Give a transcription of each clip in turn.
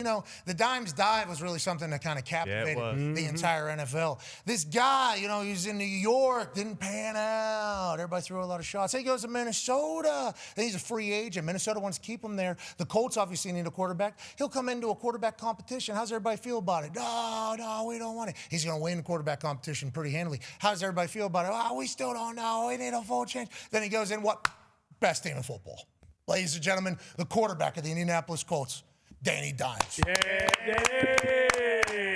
You know, the Dimes dive was really something that kind of captivated the entire NFL. This guy, you know, he was in New York, didn't pan out. Everybody threw a lot of shots. Then he goes to Minnesota. Then he's a free agent. Minnesota wants to keep him there. The Colts obviously need a quarterback. He'll come into a quarterback competition. How's everybody feel about it? No, we don't want it. He's going to win the quarterback competition pretty handily. How does everybody feel about it? Oh, we still don't know. We need a full change. Then he goes in, what? Best team in football. Ladies and gentlemen, the quarterback of the Indianapolis Colts, Danny Dimes.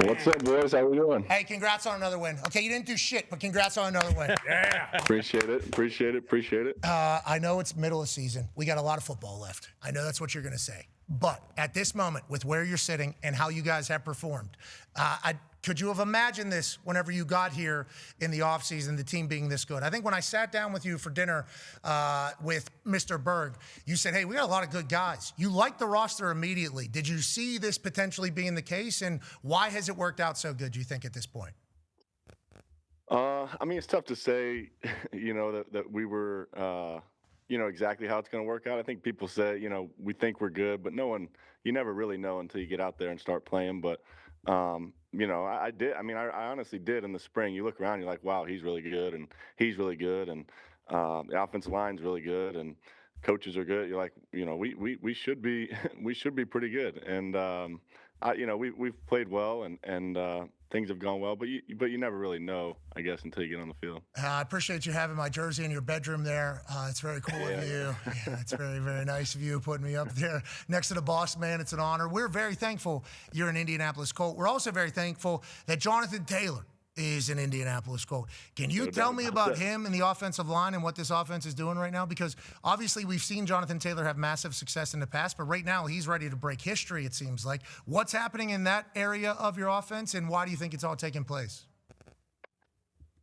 What's up, boys? How we doing? Hey, congrats on another win. Okay, you didn't do shit, but congrats on another win. Appreciate it. I know it's middle of season. We got a lot of football left. I know that's what you're going to say. But at this moment, with where you're sitting and how you guys have performed, could you have imagined this whenever you got here in the offseason, the team being this good? I think when I sat down with you for dinner with Mr. Berg, you said, hey, we got a lot of good guys. You liked the roster immediately. Did you see this potentially being the case? And why has it worked out so good, do you think, at this point? I mean, it's tough to say, you know, that we were, you know, exactly how it's going to work out. I think people say, you know, we think we're good, but you never really know until you get out there and start playing. But, you know, I did. I mean, I honestly did in the spring. You look around, you're like, wow, he's really good, and he's really good, and the offensive line's really good, and coaches are good. You're like, you know, we should be we should be pretty good. And you know, we've played well, and things have gone well, but you never really know, I guess, until you get on the field. I appreciate you having my jersey in your bedroom there. It's very cool of you. Yeah, it's very, very nice of you putting me up there next to the boss man. It's an honor. We're very thankful you're an Indianapolis Colt. We're also very thankful that Jonathan Taylor is an Indianapolis Colt. Can you tell me about him and the offensive line and what this offense is doing right now? Because obviously we've seen Jonathan Taylor have massive success in the past, but right now he's ready to break history, it seems like. What's happening in that area of your offense, and why do you think it's all taking place?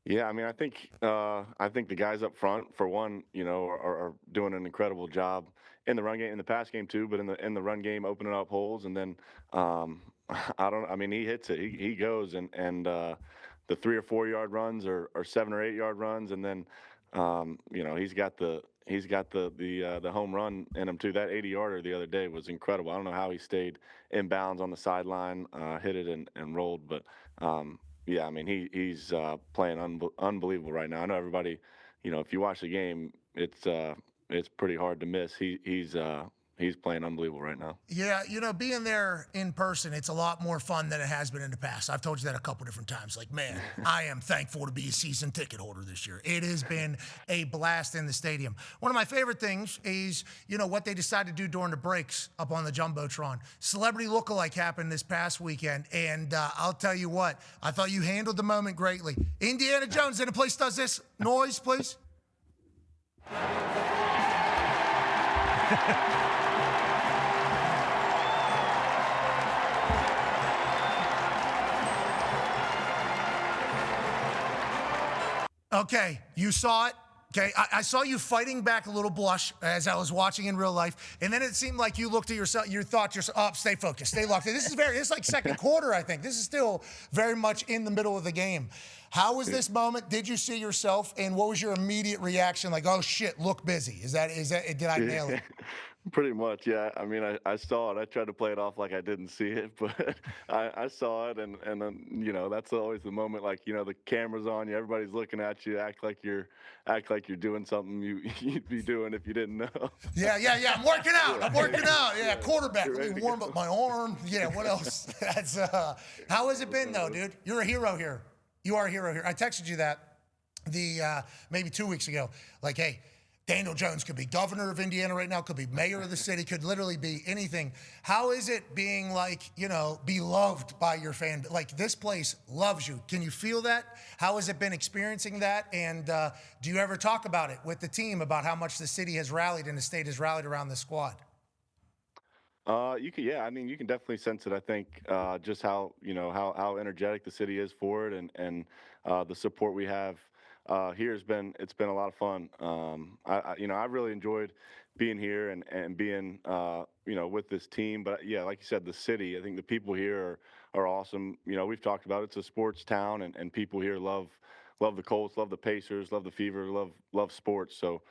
Yeah, I mean, I think the guys up front, for one, you know, are doing an incredible job in the run game, in the pass game too, but in the run game, opening up holes, and then I mean, he hits it, he goes, and the 3 or 4 yard runs or 7 or 8 yard runs, and then you know, he's got the home run in him too. That 80-yarder the other day was incredible. I don't know how he stayed in bounds on the sideline, hit it and rolled, but yeah, I mean, he's playing unbelievable right now. I know everybody, you know, if you watch the game, it's pretty hard to miss. He's playing unbelievable right now. Yeah, you know, being there in person, it's a lot more fun than it has been in the past. I've told you that a couple different times. Like, man, I am thankful to be a season ticket holder this year. It has been a blast in the stadium. One of my favorite things is, you know, what they decided to do during the breaks up on the Jumbotron. Celebrity Lookalike happened this past weekend, and I'll tell you what, I thought you handled the moment greatly. Indiana Jones in a place does this. Noise, please. Okay, you saw it. Okay, I saw you fighting back a little blush as I was watching in real life, and then it seemed like you looked at yourself, you thought yourself, oh, stay focused, stay locked in. This is like second quarter, I think. This is still very much in the middle of the game. How was this moment? Did you see yourself, and what was your immediate reaction? Like, oh shit, look busy. Is that? Did I nail it? Pretty much, yeah. I mean, I saw it. I tried to play it off like I didn't see it, but I saw it, and then, you know, that's always the moment. Like, you know, the camera's on you, everybody's looking at you. Act like you're doing something you'd be doing if you didn't know. Yeah. I'm working out. Yeah, quarterback. Let me warm up my arm. Yeah. What else? That's how has it been though, dude? You're a hero here. You are a hero here. I texted you that maybe 2 weeks ago. Like, hey, Daniel Jones could be governor of Indiana right now, could be mayor of the city, could literally be anything. How is it being, like, you know, beloved by your fan? Like, this place loves you. Can you feel that? How has it been experiencing that? And do you ever talk about it with the team about how much the city has rallied and the state has rallied around the squad? Yeah. I mean, you can definitely sense it. I think just how, you know, how energetic the city is for it, and the support we have here it's been a lot of fun. You know, I really enjoyed being here and being you know, with this team. But yeah, like you said, the city, I think the people here are awesome. You know, we've talked about it's a sports town, and people here love love the Colts, love the Pacers, love the Fever, love sports. So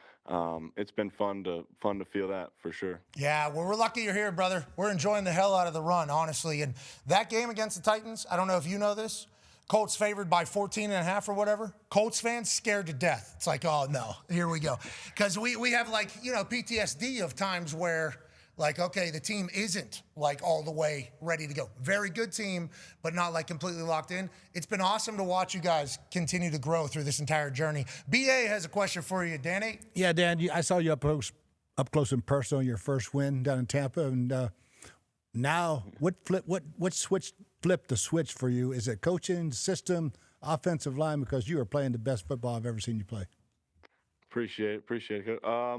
it's been fun to feel that for sure. Yeah, well, we're lucky you're here, brother. We're enjoying the hell out of the run, honestly. And that game against the Titans, I don't know if you know this, Colts favored by 14.5 or whatever. Colts fans scared to death. It's like, oh, no, here we go. Because we have, like, PTSD of times where, like, okay, the team isn't, like, all the way ready to go. Very good team, but not, like, completely locked in. It's been awesome to watch you guys continue to grow through this entire journey. B.A. has a question for you, Danny. Yeah, Dan, I saw you up close and personal on your first win down in Tampa. And now, what switch flipped the switch for you? Is it coaching, system, offensive line? Because you are playing the best football I've ever seen you play. Appreciate it. I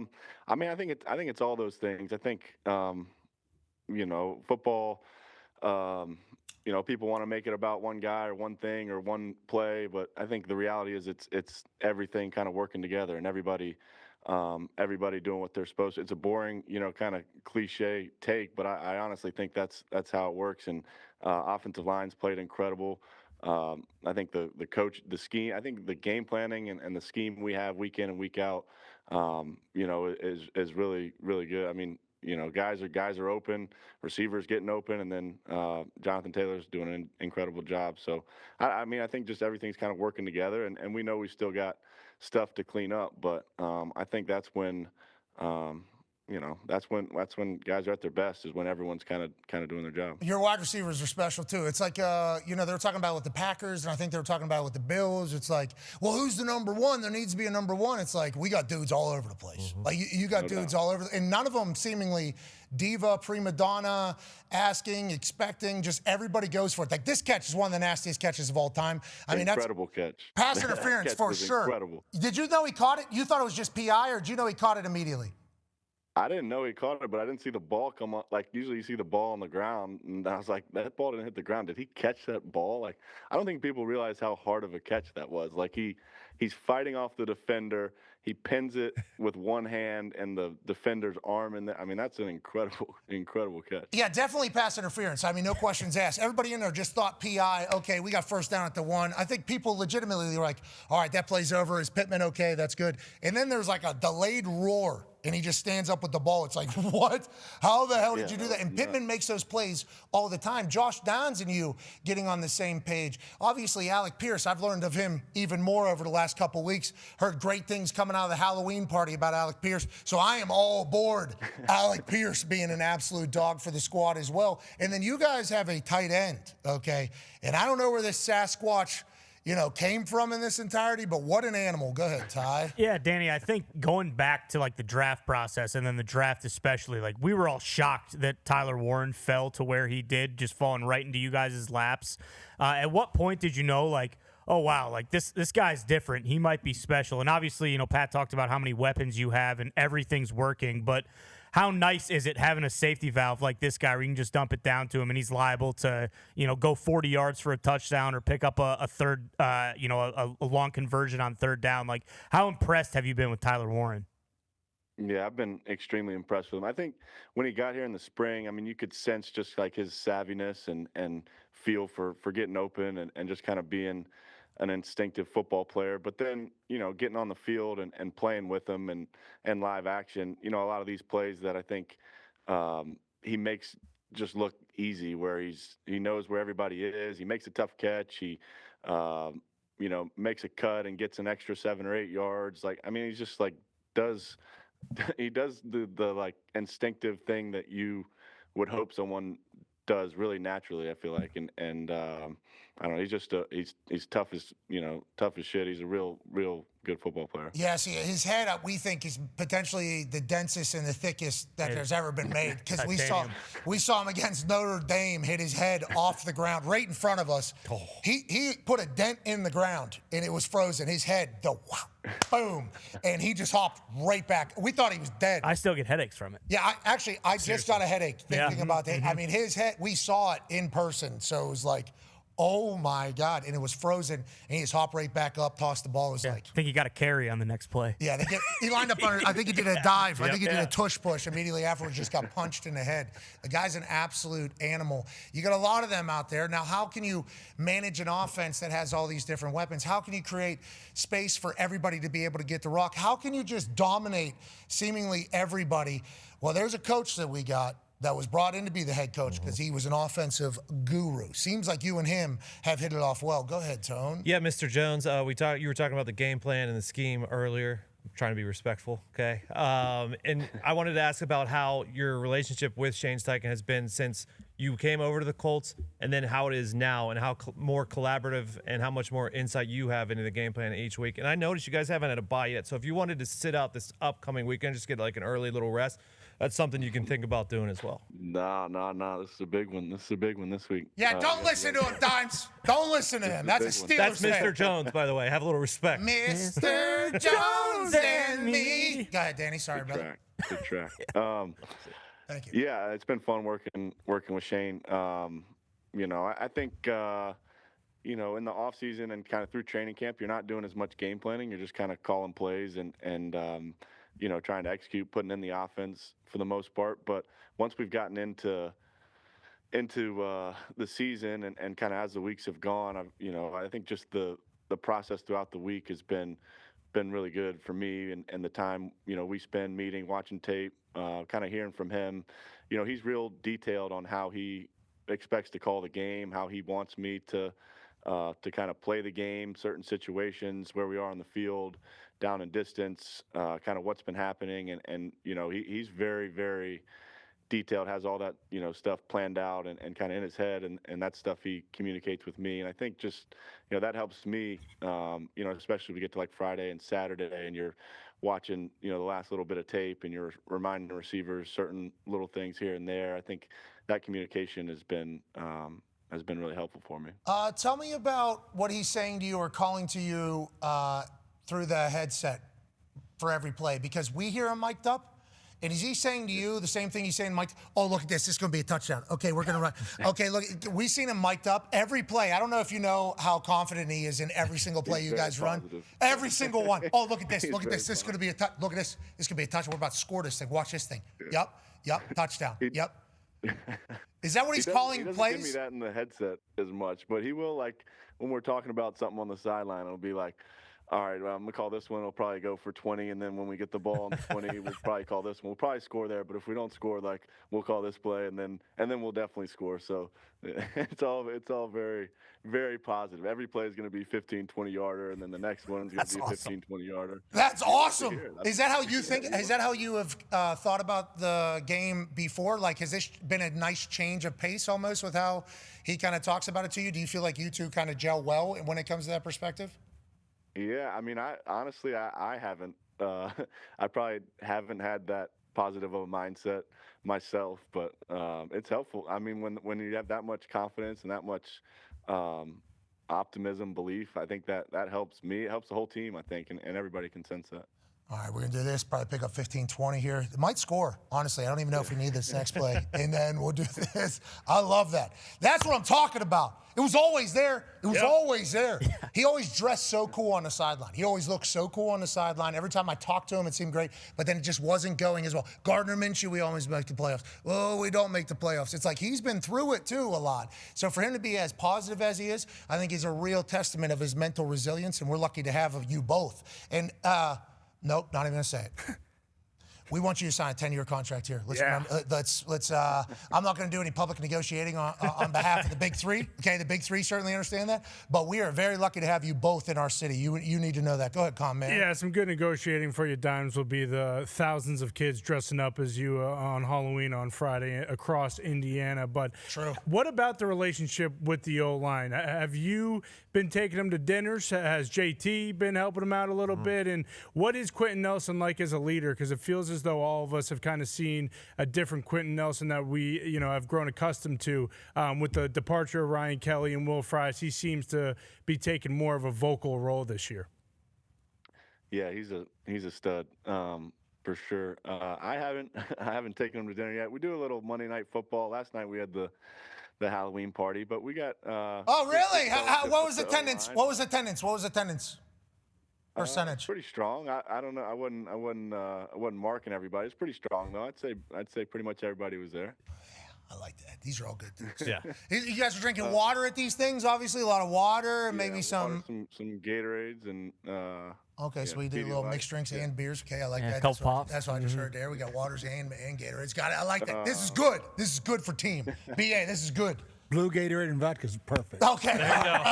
mean, I think it's all those things. I think, football, people want to make it about one guy or one thing or one play, but I think the reality is it's everything kind of working together and everybody doing what they're supposed to. It's a boring, kind of cliche take, but I honestly think that's how it works. And offensive line's played incredible. I think the coach, the scheme, I think the game planning and the scheme we have week in and week out, is really, really good. I mean, guys are open, receivers getting open, and then Jonathan Taylor's doing an incredible job. So, I mean, I think just everything's kind of working together, and we know we still got stuff to clean up, but I think that's when that's when guys are at their best, is when everyone's kind of doing their job. Your wide receivers are special too. It's like, they were talking about with the Packers, and I think they were talking about with the Bills. It's like, well, who's the number one? There needs to be a number one. It's like, we got dudes all over the place. Like you got dudes all over, and none of them seemingly diva, prima donna, asking, expecting. Just everybody goes for it. Like this catch is one of the nastiest catches of all time. I mean, incredible catch. Pass interference for sure. Incredible. Did you know he caught it? You thought it was just PI, or did you know he caught it immediately? I didn't know he caught it, but I didn't see the ball come up. Like, usually you see the ball on the ground, and I was like, that ball didn't hit the ground. Did he catch that ball? Like, I don't think people realize how hard of a catch that was. Like, he's fighting off the defender. He pins it with one hand and the defender's arm in there. I mean, that's an incredible catch. Yeah, definitely pass interference. I mean, no questions asked. Everybody in there just thought PI. Okay, we got first down at the 1. I think people legitimately were like, all right, that play's over. Is Pittman okay? That's good. And then there's like a delayed roar, and he just stands up with the ball. It's like, what? How the hell did you do that? And Pittman makes those plays all the time. Josh Downs and you getting on the same page. Obviously, Alec Pierce, I've learned of him even more over the last couple weeks. Heard great things coming out of the Halloween party about Alec Pierce. So I am all aboard Alec Pierce being an absolute dog for the squad as well. And then you guys have a tight end, okay? And I don't know where this Sasquatch came from in this entirety, but what an animal. Go ahead, Ty. Yeah, Danny, I think going back to like the draft process and then the draft especially, like we were all shocked that Tyler Warren fell to where he did, just falling right into you guys' laps. At what point did you know, like, oh, wow, like this guy's different. He might be special. And obviously, Pat talked about how many weapons you have and everything's working, but how nice is it having a safety valve like this guy where you can just dump it down to him and he's liable to, go 40 yards for a touchdown or pick up a third, a long conversion on third down? Like, how impressed have you been with Tyler Warren? Yeah, I've been extremely impressed with him. I think when he got here in the spring, I mean, you could sense just like his savviness and feel for getting open and just kind of being an instinctive football player. But then, getting on the field and playing with him and live action, a lot of these plays that I think he makes just look easy, where he knows where everybody is. He makes a tough catch. He, makes a cut and gets an extra 7 or 8 yards. Like, I mean, he's just like he does the like instinctive thing that you would hope someone does really naturally, I feel like. And I don't know, he's just he's tough as shit. He's a real good football player. Yeah, see, his head up, we think, is potentially the densest and the thickest that there's ever been made, because we saw him against Notre Dame hit his head off the ground right in front of us. Oh. He put a dent in the ground and it was frozen. His head, boom, and he just hopped right back. We thought he was dead. I still get headaches from it. Yeah, I just got a headache thinking about that. I mean, his head, we saw it in person, so it was like, Oh my God! And it was frozen, and he just hopped right back up, tossed the ball. It was like, I think he got a carry on the next play. yeah, he lined up on. I think he did a dive. I think he did a tush push immediately afterwards. Just got punched in the head. The guy's an absolute animal. You got a lot of them out there now. How can you manage an offense that has all these different weapons? How can you create space for everybody to be able to get the rock? How can you just dominate seemingly everybody? Well, there's a coach that we got that was brought in to be the head coach because he was an offensive guru. Seems like you and him have hit it off well. Go ahead, Tone. Yeah, Mr. Jones, you were talking about the game plan and the scheme earlier. I'm trying to be respectful, okay? And I wanted to ask about how your relationship with Shane Steichen has been since you came over to the Colts, and then how it is now, and how more collaborative and how much more insight you have into the game plan each week. And I noticed you guys haven't had a bye yet, so if you wanted to sit out this upcoming weekend, just get like an early little rest, that's something you can think about doing as well. No. This is a big one. This is a big one this week. Yeah, don't listen to him, Dimes. Don't listen to him. That's a Steelers That's Mr. fan. Jones, by the way. Have a little respect. Mr. Jones and me. Go ahead, Danny. Sorry, brother. Good track. Thank you. Yeah, it's been fun working with Shane. I think in the off season and kind of through training camp, you're not doing as much game planning. You're just kind of calling plays and trying to execute, putting in the offense for the most part. But once we've gotten into the season and kind of as the weeks have gone, I think just the process throughout the week has been really good for me and the time we spend meeting, watching tape, kind of hearing from him. He's real detailed on how he expects to call the game, how he wants me to kind of play the game, certain situations, where we are on the field, down and distance, kind of what's been happening. And he's very, very detailed, has all that, stuff planned out and kind of in his head. And that stuff he communicates with me. And I think just, that helps me, especially when we get to like Friday and Saturday and you're watching, the last little bit of tape and you're reminding the receivers certain little things here and there. I think that communication has been really helpful for me. Tell me about what he's saying to you or calling to you through the headset for every play, because we hear him mic'd up. And is he saying to you the same thing he's saying, Mike? Oh, look at this. This is going to be a touchdown. Okay, we're going to run. Okay, look, we've seen him mic'd up every play. I don't know if you know how confident he is in every single play you guys run. Every single one. Oh, look at this. Look at this. This is going to be a touch. Look at this. This is going to be a touchdown. We're about to score this thing. Watch this thing. Yep. Touchdown. Yep. Is that what he's calling plays? He doesn't give me that in the headset as much, but he will, like, when we're talking about something on the sideline, it'll be like, all right, well, I'm going to call this one. It'll probably go for 20, and then when we get the ball on the 20, we'll probably call this one. We'll probably score there, but if we don't score, like, we'll call this play, and then we'll definitely score. So it's all very, very positive. Every play is going to be 15, 20-yarder, and then the next one's going to be a 15, 20-yarder. That's awesome. Is that how you think? Is that how you have thought about the game before? Like, has this been a nice change of pace almost with how he kind of talks about it to you? Do you feel like you two kind of gel well when it comes to that perspective? Yeah, I mean, I honestly haven't. I probably haven't had that positive of a mindset myself, but it's helpful. I mean, when you have that much confidence and that much optimism, belief, I think that helps me. It helps the whole team, I think, and everybody can sense that. All right, we're going to do this, probably pick up 15, 20 here. It might score, honestly. I don't even know if we need this next play. And then we'll do this. I love that. That's what I'm talking about. It was always there. It was always there. Yeah. He always dressed so cool on the sideline. He always looked so cool on the sideline. Every time I talked to him, it seemed great, but then it just wasn't going as well. Gardner Minshew, we always make the playoffs. Oh, we don't make the playoffs. It's like he's been through it, too, a lot. So for him to be as positive as he is, I think he's a real testament of his mental resilience, and we're lucky to have you both. And, nope, not even gonna say it. We want you to sign a 10-year contract here. Let's. I'm not going to do any public negotiating on behalf of the Big Three. Okay, the Big Three certainly understand that, but we are very lucky to have you both in our city. You need to know that. Go ahead, Com, man. Yeah, some good negotiating for you, Dimes, will be the thousands of kids dressing up as you on Halloween on Friday across Indiana. But True. What about the relationship with the O-line? Have you been taking them to dinners? Has JT been helping them out a little bit? And what is Quentin Nelson like as a leader? Because it feels as though all of us have kind of seen a different Quentin Nelson that we, have grown accustomed to. With the departure of Ryan Kelly and Will Fries, he seems to be taking more of a vocal role this year. Yeah, he's a stud for sure. I haven't taken him to dinner yet. We do a little Monday Night Football. Last night we had the Halloween party. But we got. Oh, really? What was the attendance? O-line. What was attendance? What was attendance percentage? Pretty strong. I don't know. I wasn't marking everybody. It's pretty strong though. I'd say pretty much everybody was there. I like that. These are all good things. Yeah. You guys are drinking water at these things, obviously. A lot of water and maybe some. Some Gatorades and. Okay, so we did a little mixed drinks and beers. Okay, I like that. Couple pops. That's what I just heard there. We got waters and Gatorades. Got it. I like that. This is good. This is good for team. BA, this is good. Blue Gatorade and vodka is perfect. Okay.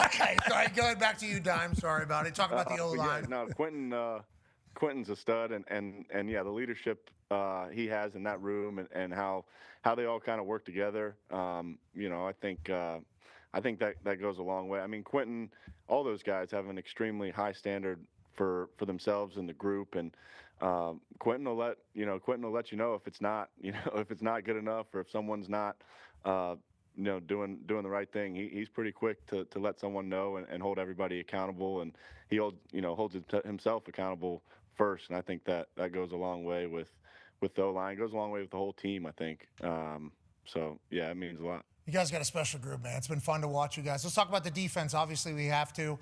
Okay. Sorry, going back to you, Dime. Sorry about it. Talk about the O-line. Yeah, no, Quentin's a stud, and yeah, the leadership he has in that room and how they all kind of work together. I think that goes a long way. I mean, Quentin, all those guys have an extremely high standard for themselves and the group, and Quentin will let you know if it's not good enough, or if someone's not doing the right thing. He's pretty quick to let someone know and hold everybody accountable, and he holds himself accountable first, and I think that goes a long way with the O-line. It goes a long way with the whole team, I think. So yeah, it means a lot. You guys got a special group, man. It's been fun to watch you guys. Let's talk about the defense. Obviously, we have to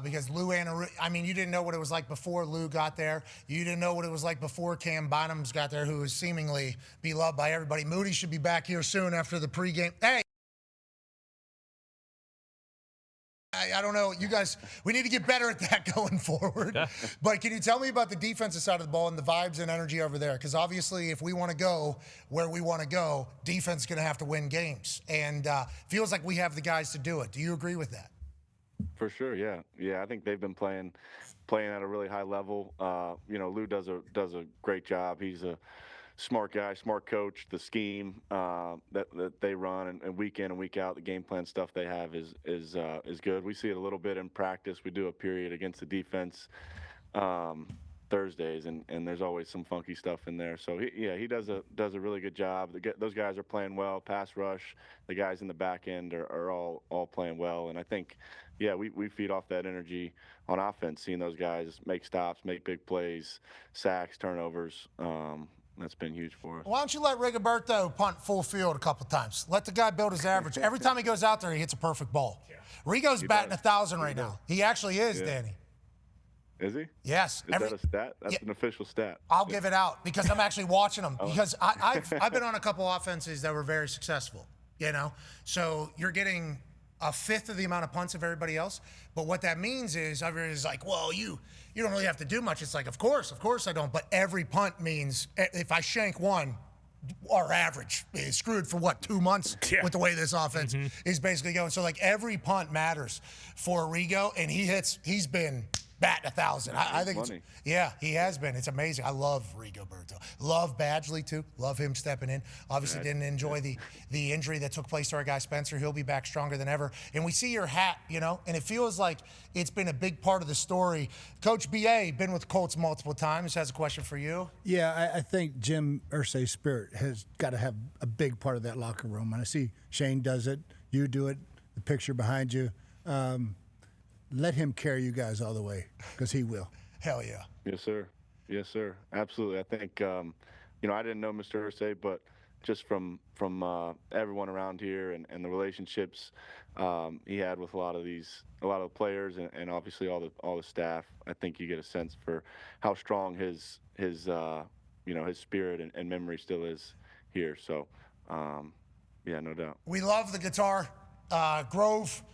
because Lou you didn't know what it was like before Lou got there. You didn't know what it was like before Cam Bynum's got there, who is seemingly beloved by everybody. Moody should be back here soon after the pregame. Hey. I don't know. You guys, we need to get better at that going forward. But can you tell me about the defensive side of the ball and the vibes and energy over there? Because obviously, if we want to go where we want to go, defense is going to have to win games. And feels like we have the guys to do it. Do you agree with that? For sure, yeah. I think they've been playing at a really high level. Lou does a great job. He's a smart guy, smart coach. The scheme that they run and week in and week out, the game plan stuff they have is good. We see it a little bit in practice. We do a period against the defense Thursdays, and there's always some funky stuff in there. So he does a really good job. Those guys are playing well. Pass rush, the guys in the back end are all playing well, and I think we feed off that energy on offense, seeing those guys make stops, make big plays, sacks, turnovers. That's been huge for us. Why don't you let Rigoberto punt full field a couple times? Let the guy build his average. Every time he goes out there, he hits a perfect ball. Yeah. Rigo's batting 1,000 right now. He actually is, Danny. Is he? Yes. Is that a stat? That's an official stat. I'll give it out because I'm actually watching them. Because I've been on a couple offenses that were very successful, So you're getting a fifth of the amount of punts of everybody else. But what that means is everybody's like, well, you don't really have to do much. It's like, of course I don't. But every punt means if I shank one, our average is screwed for 2 months with the way this offense is basically going. So like every punt matters for Rigo, and he's been batting 1,000. I think he has been. It's amazing. I love Rigoberto. Love Badgley too. Love him stepping in. Obviously didn't enjoy the injury that took place to our guy Spencer. He'll be back stronger than ever. And we see your hat, and it feels like it's been a big part of the story. Coach BA, been with Colts multiple times, has a question for you. Yeah, I think Jim Irsay's spirit has got to have a big part of that locker room. And I see Shane does it. You do it. The picture behind you. Let him carry you guys all the way, because he will. Hell yeah. Yes, sir. Absolutely. I think, I didn't know Mr. Irsay, but just from everyone around here and the relationships he had with a lot of the players and obviously all the staff, I think you get a sense for how strong his spirit and memory still is here. So, no doubt. We love the guitar. Grove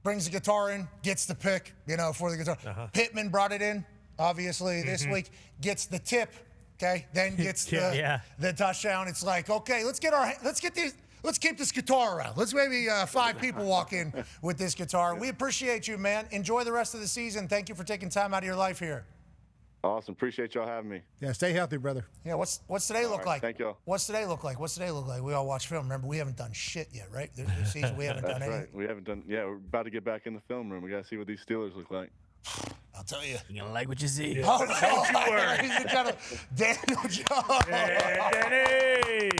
brings the guitar in, gets the pick, for the guitar. Pittman brought it in, obviously, this week. Gets the tip, okay? Then gets the touchdown. It's like, okay, let's keep this guitar around. Let's maybe 5 people walk in with this guitar. We appreciate you, man. Enjoy the rest of the season. Thank you for taking time out of your life here. Awesome. Appreciate y'all having me. Yeah, stay healthy, brother. Yeah, what's today look like? Thank y'all. What's today look like? We all watch film. Remember, we haven't done shit yet, right? This season, we haven't done anything. That's right. We haven't done. Yeah, we're about to get back in the film room. We got to see what these Steelers look like. I'll tell you. You're gonna like what you see. Oh, no. Ladies and gentlemen, Daniel Jones. Danny.